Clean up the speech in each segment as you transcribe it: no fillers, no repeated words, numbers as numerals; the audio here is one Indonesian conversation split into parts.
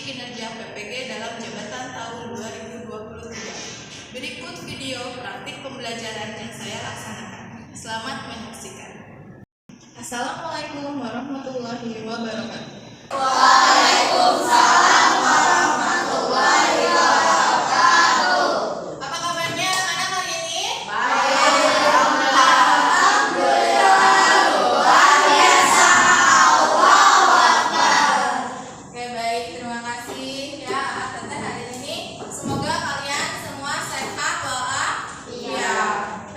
kinerja PPG dalam jabatan tahun 2023. Berikut video praktik pembelajaran yang saya laksanakan. Selamat menyaksikan. Assalamualaikum warahmatullahi wabarakatuh. Waalaikumsalam warahmatullahi wabarakatuh. Apa kabarnya anak-anak hari ini? Baik, alhamdulillah, luar biasa. Allahu Akbar. Oke, baik, terima kasih ya Teteh hari ini. Semoga kalian semua sehat walafiat. Iya.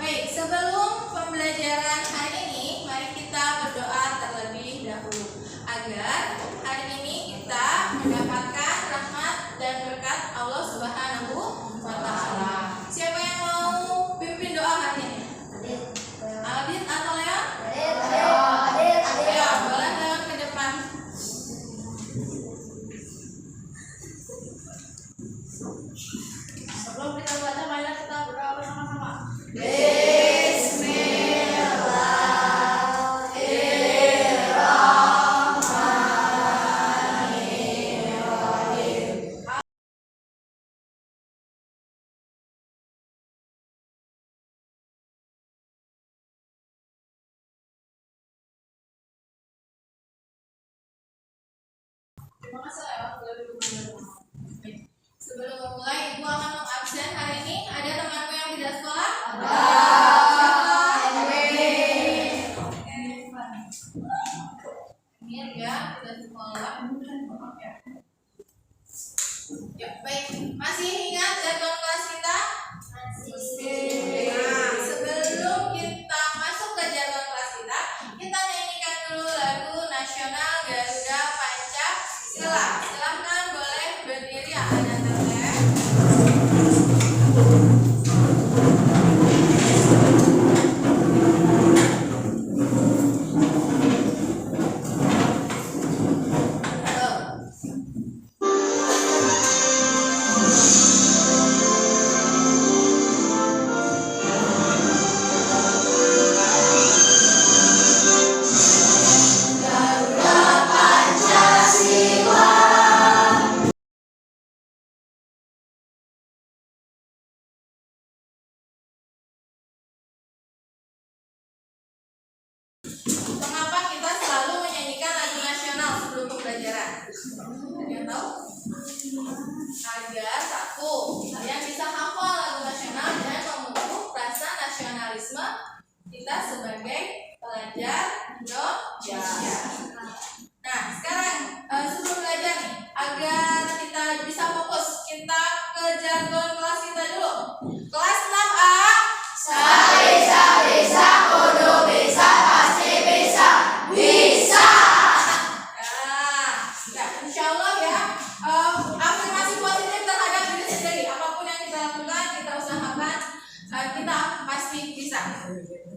Baik, sebelum pembelajaran hari ini, mari kita berdoa terlebih dahulu agar hari ini kita mendapatkan rahmat dan berkat Allah Subhanahu wa Ta'ala. Siapa yang mau pimpin doa hari ini? Adit atau Leon? Ayo, boleh Leon ke depan. Sebelum kita baca, mari kita berdoa bersama-sama. Terima kasih Leon sudah duduk. Sebelum memulai, Ibu akan mengabsen hari ini. Ada temanku yang tidak sekolah? Emir ya, tidak sekolah. Ya, baik. Masih ingat jadwal kelas kita? Nah, sebelum kita masuk ke jadwal kelas kita nyanyikan dulu lagu nasional Garuda Pancasila. Silahkan boleh berdiri ya anak-anak. Mengapa kita selalu menyanyikan lagu nasional sebelum pembelajaran? Ada yang tahu? Agar satu, kalian bisa hafal lagu nasional dan memupuk rasa nasionalisme kita sebagai pelajar Indonesia. Nah, sekarang sebelum belajar nih, agar kita bisa fokus, kita ke jargon kelas kita dulu. Kelas 6A. Bisa, kudu bisa, pasti bisa. Bisa. Ya, insya Allah ya, afirmasi positif terhadap diri sendiri. Apapun yang kita lakukan, kita usahakan, kita pasti bisa.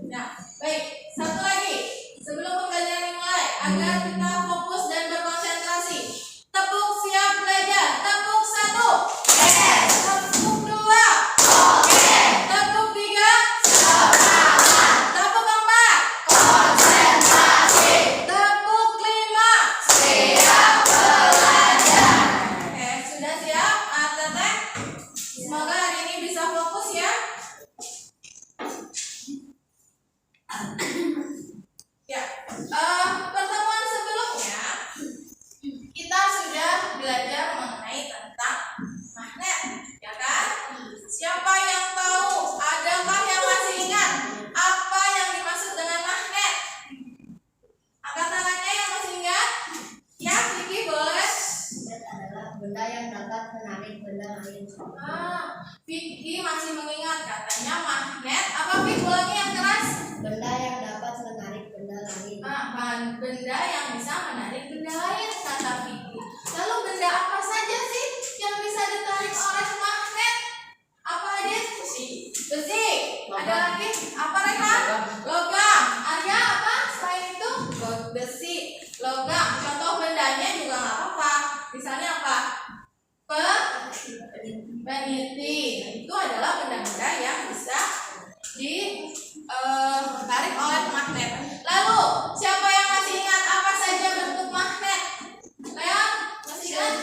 Nah, baik. Satu lagi, sebelum pembelajaran dimulai, agar kita fokus dan berkonsentrasi. Tepuk siap belajar. Tepuk 1. Tepuk 2. Tepuk 3. Tepuk 4. Konsentrasi. Tepuk 5. Siap belajar. Oke, sudah siap? Teteh? Semoga hari ini bisa fokus ya. Ya, pertemuan sebelumnya kita sudah belajar mengenai tentang magnet, ya kan? Siapa yang tahu? Adakah yang masih ingat apa yang dimaksud dengan magnet? Angkat tangannya yang masih ingat. Ya, Vicky boleh. Adalah benda yang dapat menarik benda lain. Vicky masih mengingat katanya magnet. Apa Vicky? Ulangi yang keras. Benda yang dapat menarik benda lain. Benda yang bisa menarik benda lain kata Vicky. Lalu benda apa saja sih yang bisa ditarik oleh magnet? Apa aja? Besi. Ada lagi? Apa Rehan? Logam. Arya apa? Selain itu? Besi. Logam. Contoh bendanya juga nggak apa-apa. Misalnya apa? Peniti. Itu adalah benda-benda yang bisa ditarik oleh magnet. Lalu siapa yang masih ingat apa saja bentuk magnet? Leon masih ingat?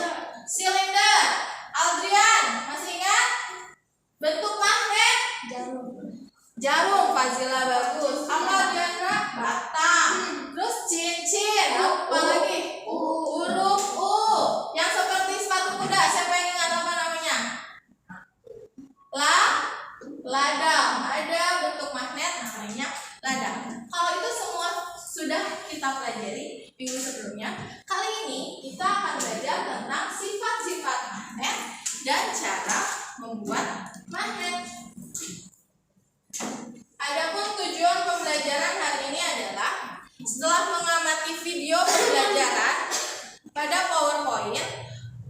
poin,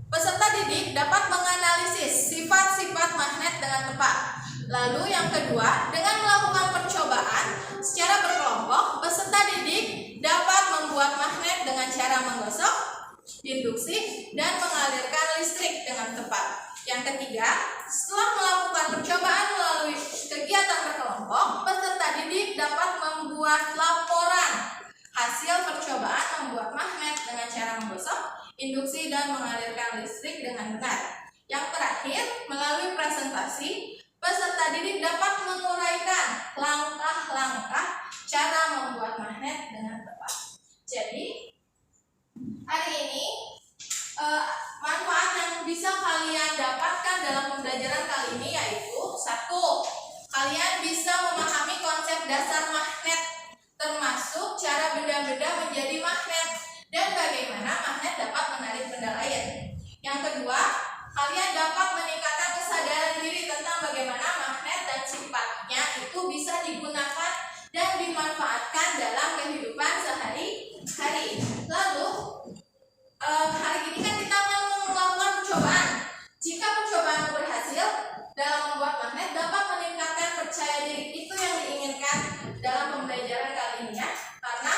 peserta didik dapat menganalisis sifat-sifat magnet dengan tepat. Lalu yang kedua, dengan melakukan percobaan secara berkelompok, peserta didik dapat membuat magnet dengan cara menggosok, induksi, dan mengalirkan listrik dengan tepat. Yang ketiga, setelah melakukan percobaan melalui kegiatan berkelompok, peserta didik dapat membuat laporan hasil percobaan membuat magnet dengan cara menggosok, induksi, dan mengalirkan listrik dengan benar. Yang terakhir, melalui presentasi, peserta didik dapat menguraikan langkah-langkah cara membuat magnet dengan tepat. Jadi, hari ini manfaat yang bisa kalian dapatkan dalam pembelajaran kali ini yaitu 1. Kalian bisa memahami konsep dasar magnet, termasuk cara benda-benda menjadi magnet dan bagaimana magnet dapat menarik benda lain. Yang kedua, kalian dapat meningkatkan kesadaran diri tentang bagaimana magnet dan sifatnya itu bisa digunakan dan dimanfaatkan dalam kehidupan sehari-hari. Lalu, hari ini kan kita akan melakukan percobaan. Jika percobaan berhasil dalam membuat magnet dapat meningkatkan percaya diri, itu yang diinginkan dalam pembelajaran kali ini ya. Karena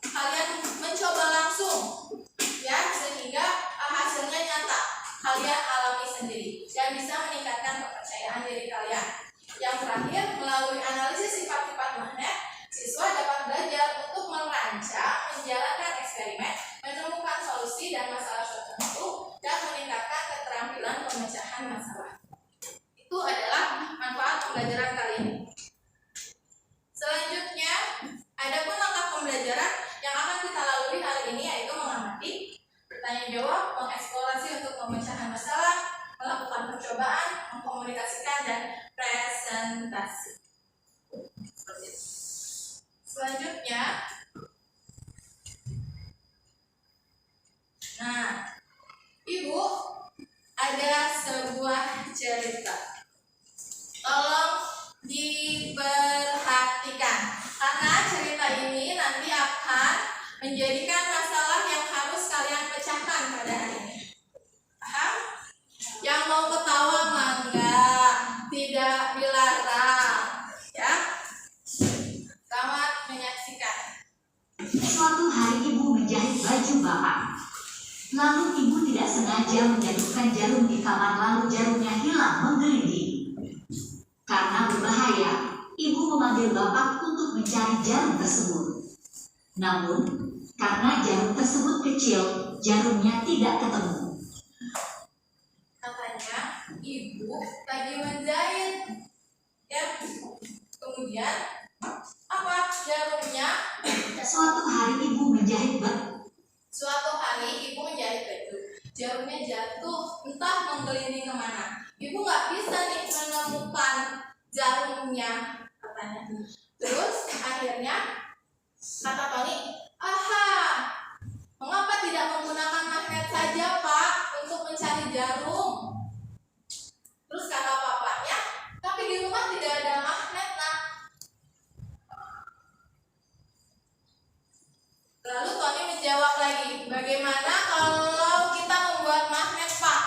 kalian mencoba langsung ya, sehingga hasilnya nyata, kalian alami sendiri dan bisa meningkatkan kepercayaan diri kalian. Yang terakhir, melalui analisis sifat-sifat magnet, siswa dapat belajar untuk merancang, menjalankan eksperimen, menemukan solusi dan masalah tertentu, dan meningkatkan keterampilan pemecahan masalah. Itu adalah manfaat pembelajaran kali ini. Selanjutnya, ada pun langkah pembelajaran yang akan kita lalui hari ini yaitu mengamati, bertanya jawab, mengeksplorasi untuk pemecahan masalah, melakukan percobaan, mengkomunikasikan, dan presentasi. Selanjutnya, nah, Ibu ada sebuah cerita. Tolong diperhatikan karena cerita ini nanti akan menjadikan masalah yang harus kalian pecahkan pada hari ini. Paham? Yang mau ketawa mangga, tidak dilarang, ya. Selamat menyaksikan. Suatu hari ibu menjahit baju bapak. Lalu ibu tidak sengaja menjatuhkan jarum di kamar, lalu jarumnya hilang menggelinding. Karena berbahaya, ibu memanggil bapak untuk mencari jarum tersebut. Namun, karena jarum tersebut kecil, jarumnya tidak ketemu. Katanya ibu lagi menjahit, ya. Kemudian apa jarumnya? Suatu hari ibu menjahit baju. Suatu hari ibu menjahit baju, jarumnya jatuh entah menggelinding kemana. Ibu nggak bisa nih menemukan jarumnya, katanya. Terus akhirnya kata Tony, aha, mengapa tidak menggunakan magnet saja Pak untuk mencari jarum? Terus kata bapaknya, tapi di rumah tidak ada magnet nak. Lalu Tony menjawab lagi, bagaimana kalau kita membuat magnet Pak?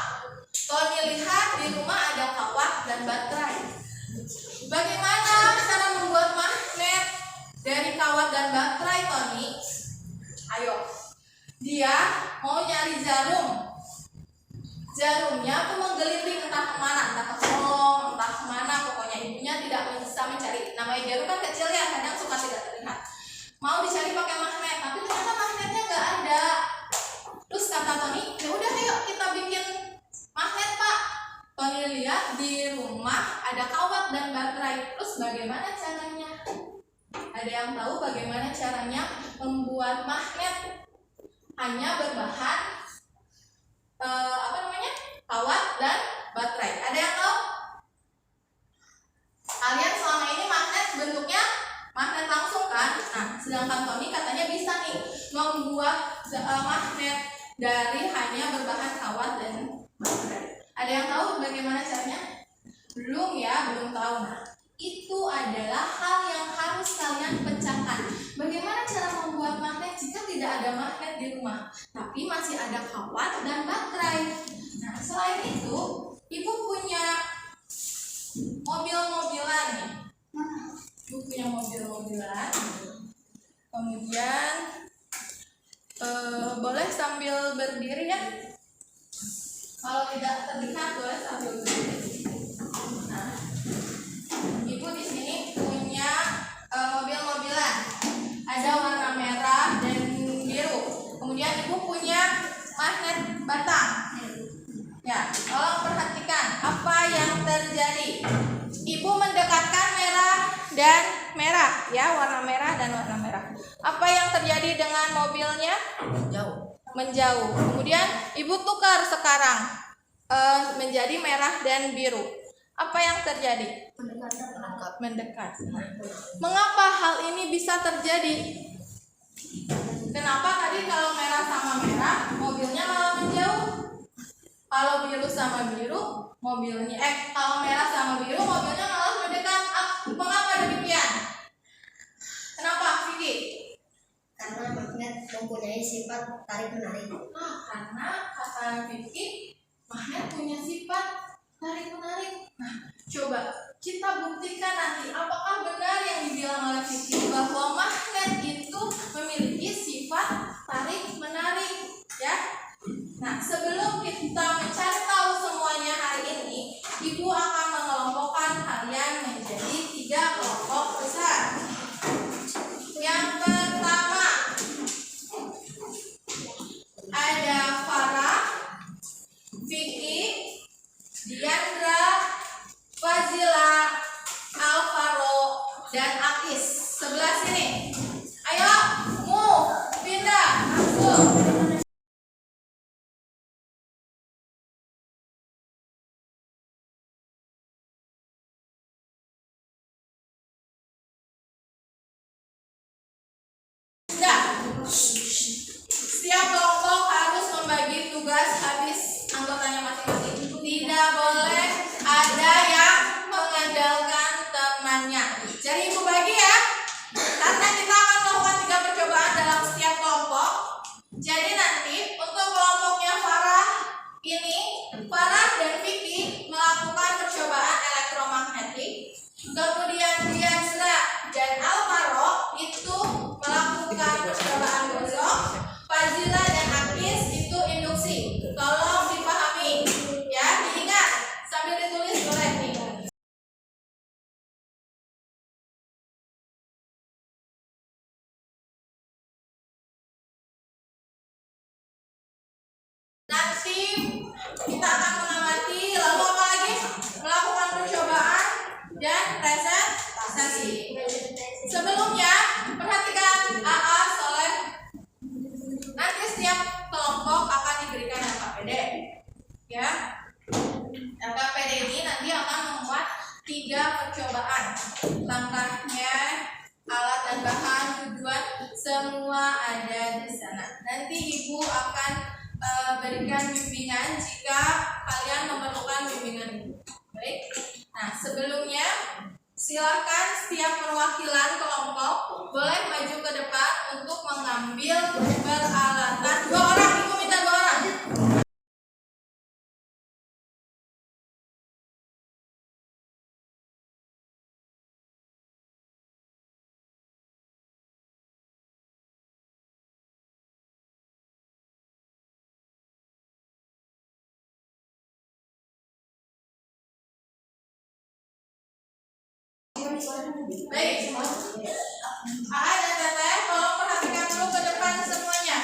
Tony lihat di rumah ada kawat dan baterai. Bagaimana cara membuat magnet dari kawat dan baterai Tony? Ayo, dia mau nyari jarum. Jarumnya tuh menggelinding entah kemana, entah ke kolong, entah kemana, pokoknya ibunya tidak bisa mencari. Namanya jarum kan kecil ya, kadang suka tidak terlihat. Mau dicari pakai magnet, tapi ternyata magnetnya nggak ada. Terus kata Tony, ya udah ayo kita bikin magnet Pak. Tony lihat di rumah ada kawat dan baterai. Terus bagaimana caranya? Ada yang tahu bagaimana caranya membuat magnet hanya berbahan kawat dan baterai? Ada yang tahu? Kalian selama ini magnet bentuknya magnet langsung kan? Nah, sedangkan Tony katanya bisa nih membuat magnet dari hanya berbahan kawat dan baterai. Ada yang tahu bagaimana caranya? Belum ya, belum tahu. Nah, itu adalah hal yang harus kalian pecahkan. bagaimana cara membuat magnet jika tidak ada magnet di rumah, tapi masih ada kawat dan baterai? Nah, selain itu, ibu punya mobil-mobilan nih. Ibu punya mobil-mobilan. Kemudian boleh sambil berdiri ya. Kalau tidak terlihat boleh sambil berdiri. Nah, ibu di sini punya mobil-mobilan. Ada warna merah dan biru. Kemudian ibu punya magnet batang. Ya, tolong perhatikan apa yang terjadi. Ibu mendekatkan merah dan merah, ya, warna merah dan warna merah. Apa yang terjadi dengan mobilnya? Menjauh. Kemudian ibu tukar sekarang menjadi merah dan biru. Apa yang terjadi? Mendekat. Mengapa hal ini bisa terjadi? Kenapa tadi kalau merah sama merah mobilnya malah menjauh? Kalau biru sama biru mobilnya kalau merah sama biru mobilnya malah mendekat. Mengapa demikian? Kenapa, Vicky? Karena magnet mempunyai sifat tarik menarik. Karena kata Vicky, magnet punya sifat tarik menarik. Nah, coba kita buktikan nanti apakah benar yang dibilang oleh Vicky bahwa magnet itu memiliki sifat tarik menarik, ya. Nah, sebelum kita mencari tahu semuanya hari ini, ibu akan mengelompokkan kalian menjadi 3 kelompok besar. Yang pertama ada Farah, Vicky, Diandra, Fazila, Alvaro, dan Akis. Sebelah sini. Ayo, pindah, masuk. Setiap kelompok harus membagi tugas habis anggotanya masing-masing. Tidak boleh ada yang mengandalkan temannya. Jadi ibu bagi ya. Karena kita akan melakukan 3 percobaan dalam setiap kelompok. Jadi nanti untuk kelompoknya Farah dan Vicky melakukan percobaan elektromagnetik. Kemudian Diandra dan Alvaro itu melakukan percobaan gosok. Fazila dan Akis itu induksi. Tolong dipahami, ya, diingat sambil ditulis boleh nih. Nanti kita akan mengamati lalu apa lagi? Melakukan percobaan dan presentasi. Sebelumnya, perhatikan AA, Soleh. Nanti setiap kelompok akan diberikan LKPD. Ya. LKPD ini nanti akan membuat 3 percobaan. Langkahnya, alat dan bahan, tujuan, semua ada di sana. Nanti ibu akan berikan bimbingan jika kalian memerlukan bimbingan itu. Baik. Nah, sebelumnya silakan setiap perwakilan kelompok boleh maju ke depan untuk mengambil peralatan. 2 orang, ibu minta 2 orang. Baik, AA dan Teteh, tolong perhatikan dulu ke depan semuanya.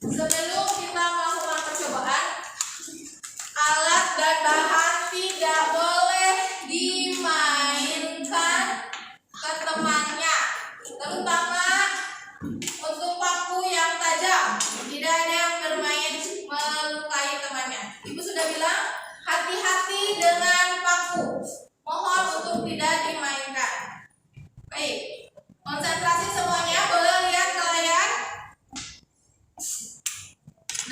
Sebelum kita melakukan percobaan, alat dan bahan tidak boleh dimainkan ke temannya, terutama untuk paku yang tajam. Tidak ada yang bermain melukai temannya. Ibu sudah bilang hati-hati dengan paku. Mohon untuk tidak dimainkan. Baik, konsentrasi semuanya, boleh lihat ke layar.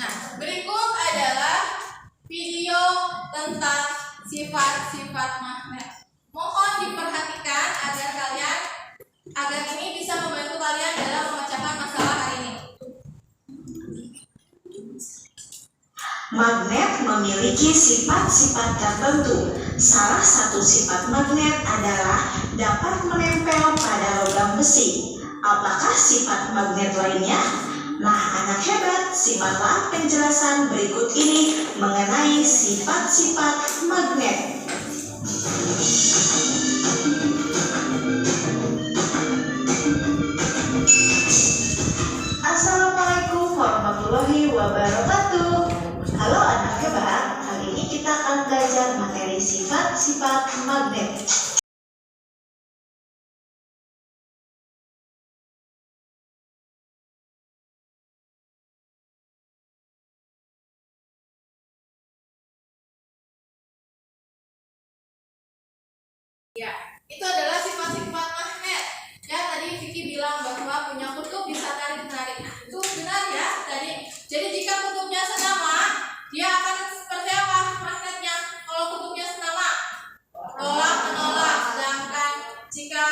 Nah, berikut adalah video tentang sifat-sifat magnet. Mohon diperhatikan agar kalian agar ini bisa membantu kalian dalam memecahkan masalah hari ini. Magnet memiliki sifat-sifat tertentu. Salah satu sifat magnet adalah dapat menempel pada logam besi. Apakah sifat magnet lainnya? Nah, anak hebat, simaklah penjelasan berikut ini mengenai sifat-sifat magnet. Assalamualaikum warahmatullahi wabarakatuh. Halo anak hebat, kali ini kita akan belajar materi sifat-sifat magnet. Ya, itu adalah sifat-sifat magnet. Ya, tadi Vicky bilang bahwa punya kutub bisa tarik-menarik. Nah, itu benar ya tadi. Jadi jika kutubnya senama, dia akan seperti apa magnetnya? Kalau kutubnya senama, tolak-menolak. Sedangkan jika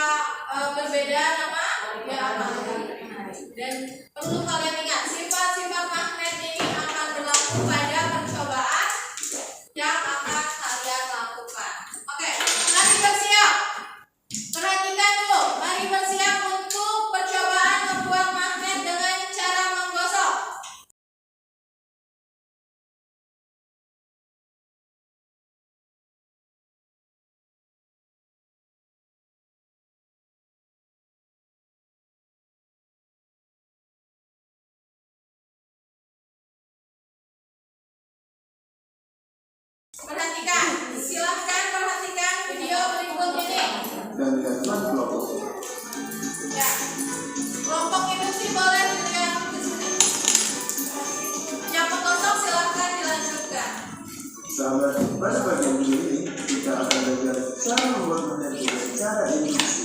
berbeda nama, dia akan tarik-menarik. Dan perlu kalian ingat, sifat-sifat magnet ini akan berlaku pada percobaan yang akan kalian lakukan. Oke, mari bersiap. Perhatikan dulu, mari bersiap untuk percobaan membuat magnet dengan cara menggosok. Perhatikan, silahkan perhatikan video berikut ini. Dan lihatlah kelompok. Ya, kelompok induksi boleh dilihat di sini. Yang menggosok silahkan dilanjutkan. Selamat, pada bagian ini kita akan belajar cara membuat magnet dengan cara induksi.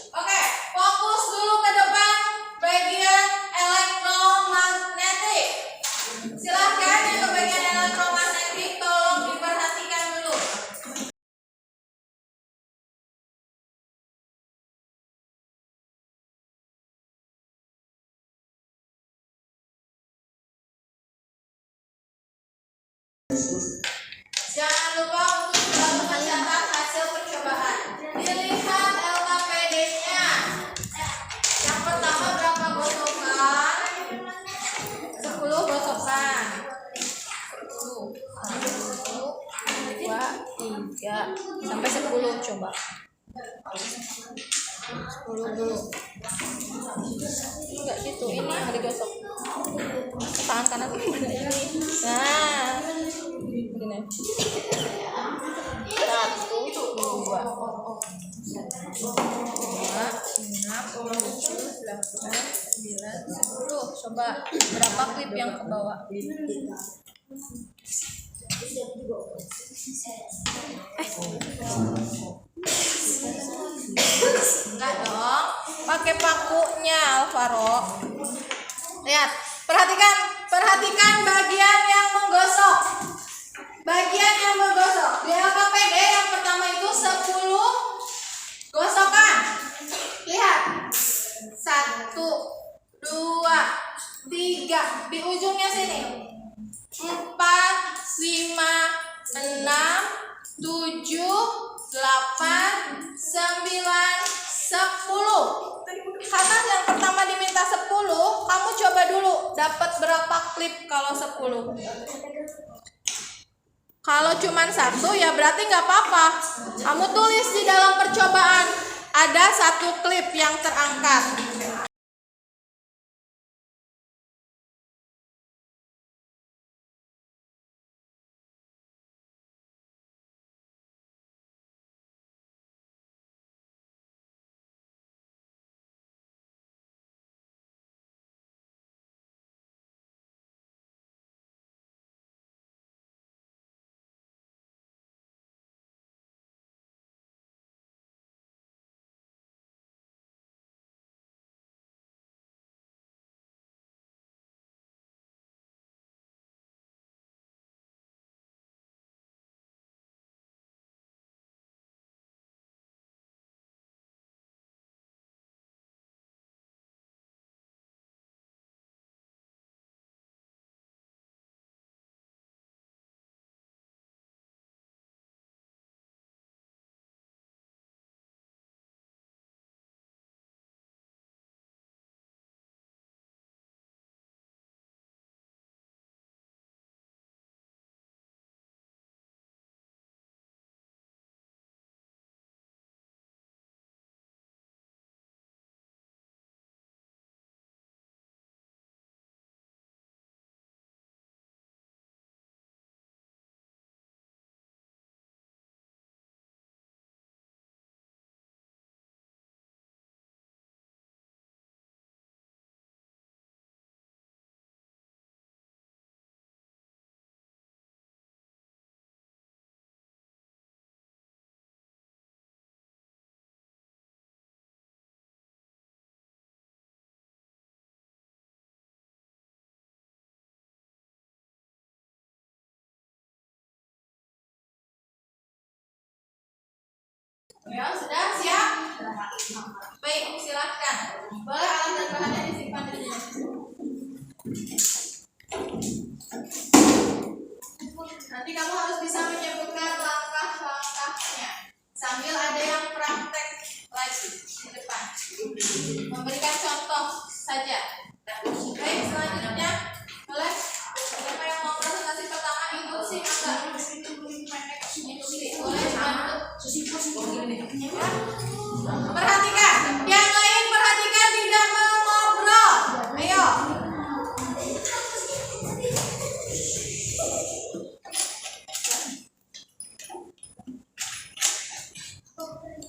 Oke, fokus dulu ke depan bagian elektromagnetik. Silahkan yang ke bagian elektromagnetik tolong diperhatikan dulu. Jangan lupa untuk selalu mencatat hasil percobaan. Dilihat LKPD-nya. Yang pertama berapa gosokan? 10 gosokan. 10, 2, 3 sampai 10 coba. 10 dulu. Enggak gitu, ini yang digosok. Tangan kanan ini. Nah, gini. 1, 2, 6, 7, 8, 9, 10. Coba berapa klip yang ke bawah? Enggak dong, pakai pakunya Alvaro. Lihat, perhatikan bagian yang menggosok. Bagian yang menggosok. Di LKPD yang pertama itu 10 gosokan. Lihat. 1, 2, 3 di ujungnya sini. 4, 5, 6, 7, 8, 9, 10. Karena yang pertama diminta 10, kamu coba dulu dapat berapa klip kalau 10. Kalau cuma 1 ya berarti nggak apa-apa. Kamu tulis di dalam percobaan ada 1 klip yang terangkat. Ya, sudah siap? Baik, silakan. Boleh alat dan bahannya disimpan di sini. Nanti kamu harus bisa menyebutkan langkah-langkahnya sambil ada yang praktek lagi di depan. Memberikan contoh saja. Baik, selanjutnya boleh. Siapa yang mau presentasi pertama? Induksi enggak? Induksi. Boleh bantu. Perhatikan, yang lain perhatikan tidak mengobrol. Ayo.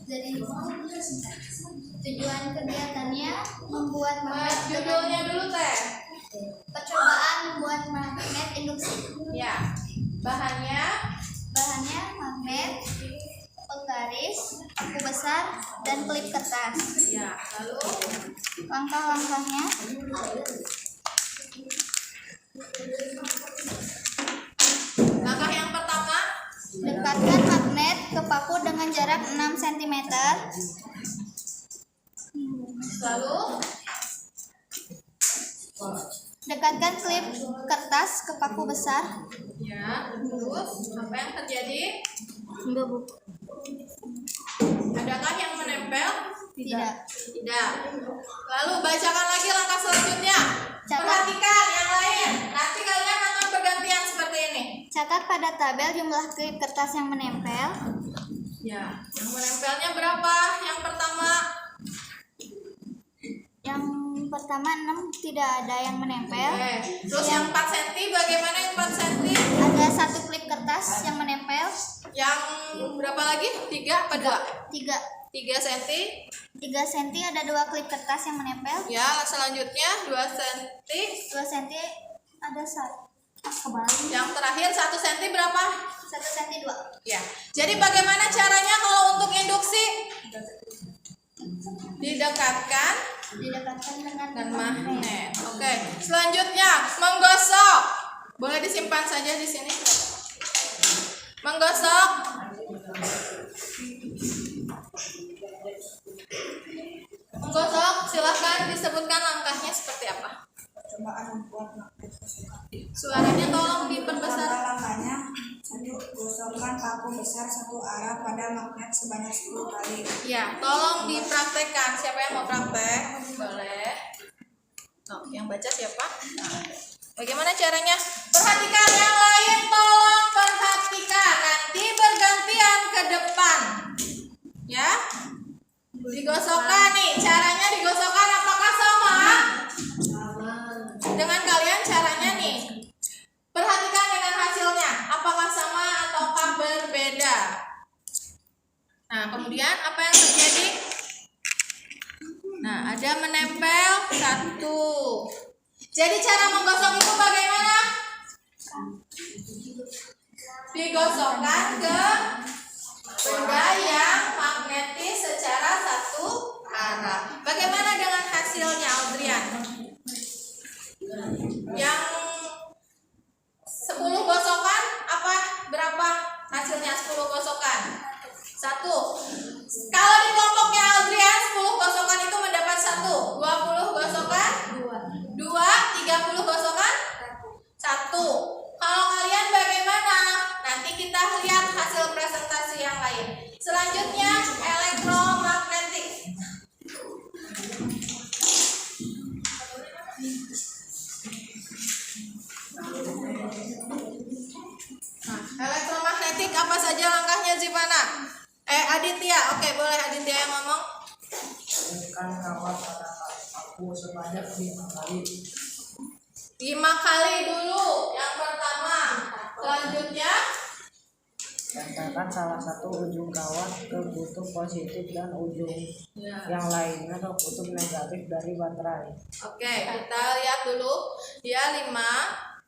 Jadi tujuan kegiatannya membuat magnet Judulnya dulu teh. percobaan membuat magnet induksi. Ya. Bahannya Bahannya magnet, penggaris, paku besar, dan klip kertas. ya. Lalu Langkah-langkahnya: langkah yang pertama, dekatkan magnet ke paku dengan jarak 6 cm. lalu Dekatkan klip kertas ke paku besar. ya. Terus apa yang terjadi? Enggak, Bu. Adakah yang menempel? Tidak. Tidak. Lalu bacakan lagi langkah selanjutnya. Catat. Perhatikan yang lain. Nanti kalian akan bergantian seperti ini. Catat pada tabel jumlah klip kertas yang menempel. Ya. Yang menempelnya berapa? Yang pertama. Yang pertama 6 tidak ada yang menempel. Oke. Terus yang 4 cm bagaimana yang 4 cm? Ada satu klip kertas yang menempel. Yang berapa lagi? 3 apa 2? 3 cm. 3 cm ada 2 klip kertas yang menempel. Ya, selanjutnya 2 cm. 2 cm ada satu. Kebalik. Yang terakhir 1 cm berapa? 1 cm 2. Ya. Jadi bagaimana caranya kalau untuk induksi? Didekatkan Didekatkan dengan dan magnet. Oke. Selanjutnya menggosok. Boleh disimpan saja di sini. Menggosok. Menggosok, silahkan disebutkan langkahnya seperti apa. Percobaan membuat magnet kesukaan. Suaranya tolong diperbesar. Langkah-langkahnya: 1. Gosokkan paku besar satu arah pada magnet sebanyak 10 kali. Ya, tolong dipraktekkan. Siapa yang mau praktek? Boleh. Oh, yang baca siapa? Nah, bagaimana caranya? Perhatikan yang lain, tolong perhatikan. Nanti bergantian ke depan. Ya. Digosokkan nih. Caranya digosokkan apakah sama? Dengan kalian caranya nih. Perhatikan dengan hasilnya. Apakah sama ataukah berbeda? Nah, kemudian apa yang terjadi? Nah, ada menempel 1. Jadi cara menggosok itu bagaimana? Digosokkan ke benda yang magnetis secara satu arah. Bagaimana dengan hasilnya, Audrian? Yang 10 gosokan apa? Berapa hasilnya 10 gosokan? 1. Kalau di kelompoknya Audrian 10 gosokan itu mendapat 1. 20 gosokan? 2. 30 gosokan? 1. Kalau kalian bagaimana? Nanti kita lihat hasil presentasi yang lain. Selanjutnya elektromagnetik. Nah, elektromagnetik apa saja langkahnya, Zivana? Aditya, oke, boleh Aditya yang ngomong. Tekan kawat pada paku sebanyak 5 kali. 5 kali dulu, yang pertama. Selanjutnya, Tempelkan salah satu ujung kawat ke kutub positif dan ujung yang lainnya ke kutub negatif dari baterai. oke, kita lihat dulu. Dia 5,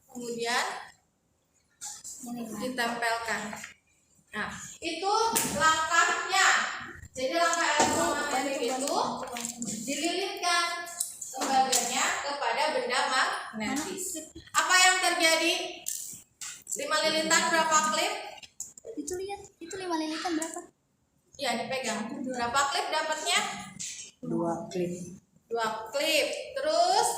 kemudian ditempelkan. Nah, itu langkahnya. Jadi langkah elektromagnetik itu dililitkan tembaganya kepada benda magnetis. Apa yang terjadi? 5 lilitan berapa klip? Itu lihat, itu 5 lilitan berapa? Ya, dipegang. Berapa klip dapatnya? 2 klip. 2 klip. Terus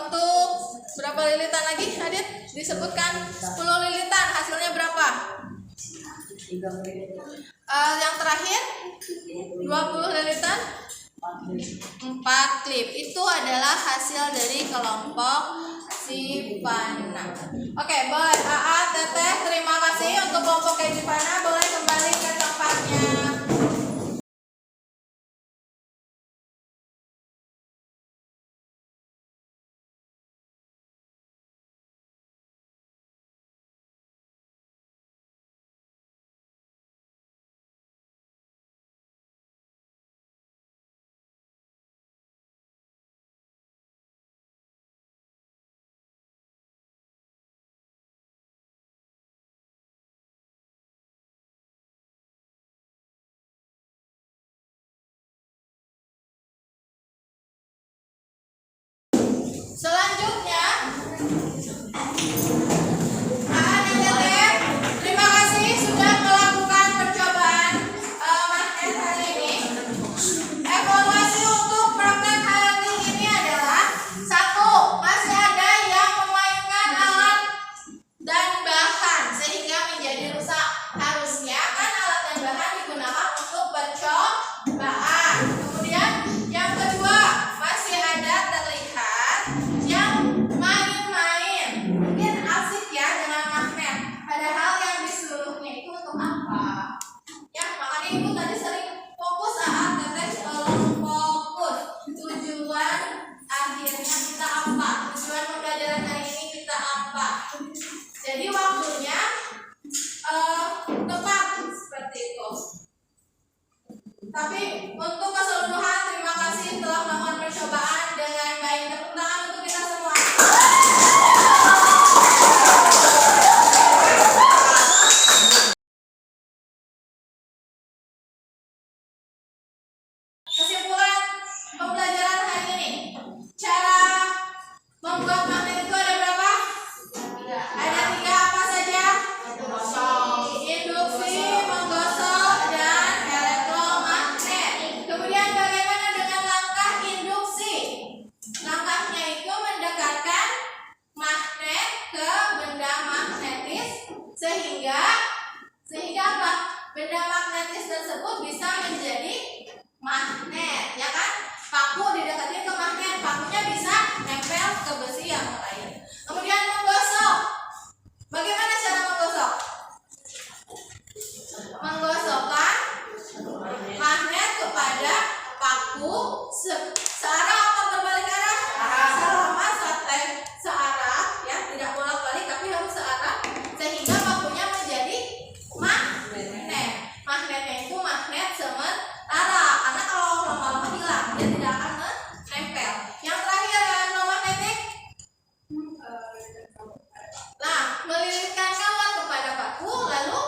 untuk berapa lilitan lagi, Adit? Disebutkan 10 lilitan. Hasilnya berapa? 3 klip. Yang terakhir 20 lilitan 4 klip. Itu adalah hasil dari kelompok Sipana. Oke, boleh AA, Teteh, terima kasih untuk kelompok Sipana. Boleh kembali ke tempatnya. Selanjutnya, AA dan Teteh, terima kasih sudah melakukan percobaan magnet hari ini. Evaluasi untuk praktek hari ini adalah: 1. Masih ada yang memainkan alat dan bahan sehingga menjadi rusak. Harusnya kan alat dan bahan digunakan untuk percobaan. Kemudian yang kedua, masih ada terlihat yang main-main. Mungkin asik ya dengan magnet. Padahal yang disuruhnya itu untuk apa? Ya, makanya ibu tadi sering fokus saat Teteh tolong fokus. Tujuan akhirnya kita apa? Tujuan pembelajaran hari ini kita apa? Jadi waktunya tepat seperti itu. Tapi untuk keseluruhan, terima kasih telah melakukan percobaan dengan baik. Tepuk tangan untuk kita semua. Kesimpulan pembelajaran hari ini. Cara membuat magnet itu ada berapa? Ada 3, apa saja? Induksi, menggosok, dan elektromagnet. Kemudian bagaimana dengan langkah induksi? Langkahnya itu mendekatkan magnet ke benda magnetis sehingga apa? Benda magnetis tersebut bisa menjadi magnet, ya kan? Paku didekatin ke magnet, pakunya bisa nempel ke besi yang lain. Kemudian menggosok. Bagaimana cara menggosok? Menggosokkan magnet kepada paku searah atau berbalik arah? Selama searah, ya, tidak bolak-balik tapi harus searah sehingga pakunya menjadi magnet. Magnetnya itu magnet sementara, karena kalau lama-lama hilang dia tidak akan menempel. Yang terakhir, elektromagnetik. Nah, melilitkan kawat kepada paku lalu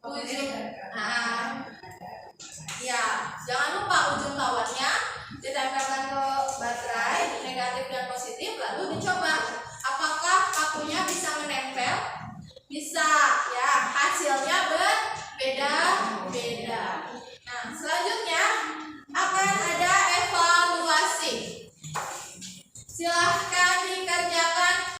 ujung. Ya, jangan lupa ujung kawatnya ditempelkan ke baterai negatif dan positif lalu dicoba apakah pakunya bisa menempel. Bisa, ya, hasilnya berbeda-beda. Nah, selanjutnya akan ada evaluasi. Silahkan dikerjakan.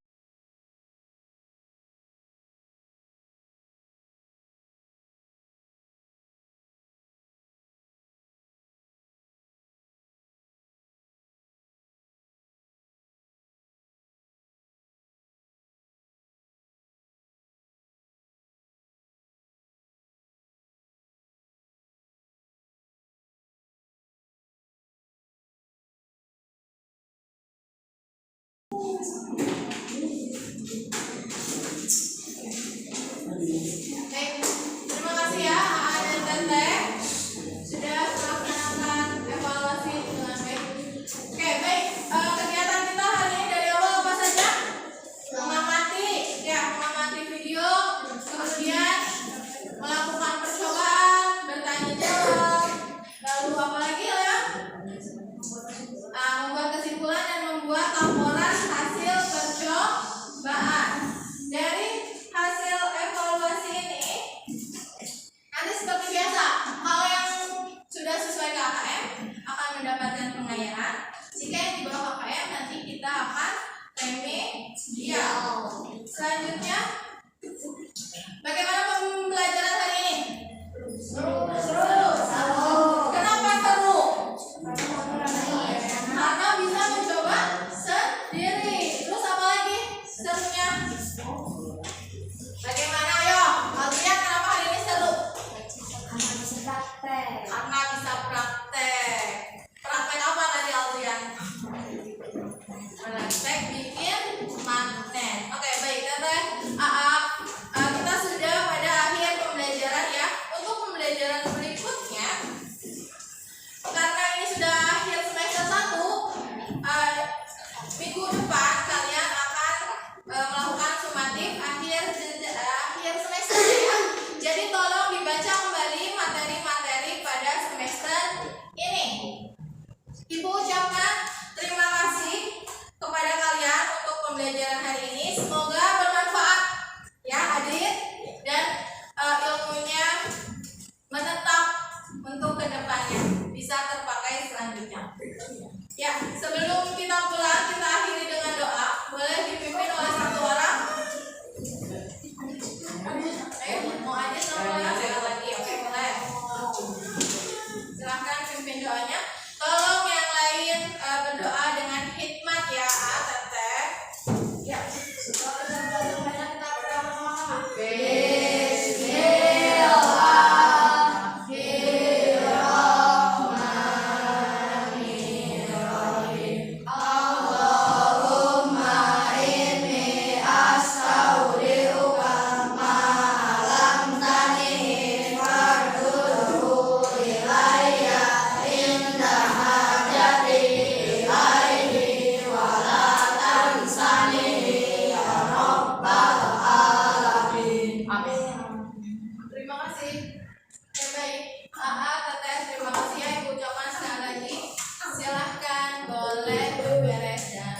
Baik, terima kasih ya AA dan Teteh sudah melaksanakan evaluasi dengan baik. Oke, baik. Kegiatan kita hari ini dari awal apa saja? Mengamati video, kemudian melakukan percobaan, bertanya jawab, lalu apa lagi ya? Membuat kesimpulan dan membuat laporan hasil kerja Jika yang di bawah KKM nanti kita akan remedial. Selanjutnya, bagaimana pembelajaran hari ini? Seru. Kenapa seru? Karena bisa mencoba sendiri. Terus apa lagi serunya? Bagaimana? Ayo, Alfian, kenapa hari ini seru? Karena bisa praktek. Karena bisa praktek. Praktek apa tadi Alfian? Praktek bikin magnet. Oke, baik, Teteh. Kita sudah pada akhir pembelajaran ya. Untuk pembelajaran berikutnya, karena ini sudah akhir semester 1, minggu depan kalian akan melakukan sumatif akhir semester ya. Jadi tolong dibaca kembali materi-materi pada semester ini. Ibu ucapkan terima kasih kepada kalian untuk pembelajaran hari ini. Semoga bermanfaat ya adik, dan ilmunya menetap untuk kedepannya, bisa terpakai selanjutnya. Ya, sebelum kita pulang, kita akhiri dengan doa. Boleh dipimpin oleh satu orang? Ayo, mau aja sama lagi. Oke, boleh. Silahkan pimpin doanya. Tolong yang lain berdoa dengan hikmat ya, Teteh. Ya, kalau kita belajar banyak, kita berdoa sama-sama. Terima kasih. Ya, baik. Teteh, terima kasih ya. Ibu ucapkan sekali lagi. Silahkan boleh beberes dan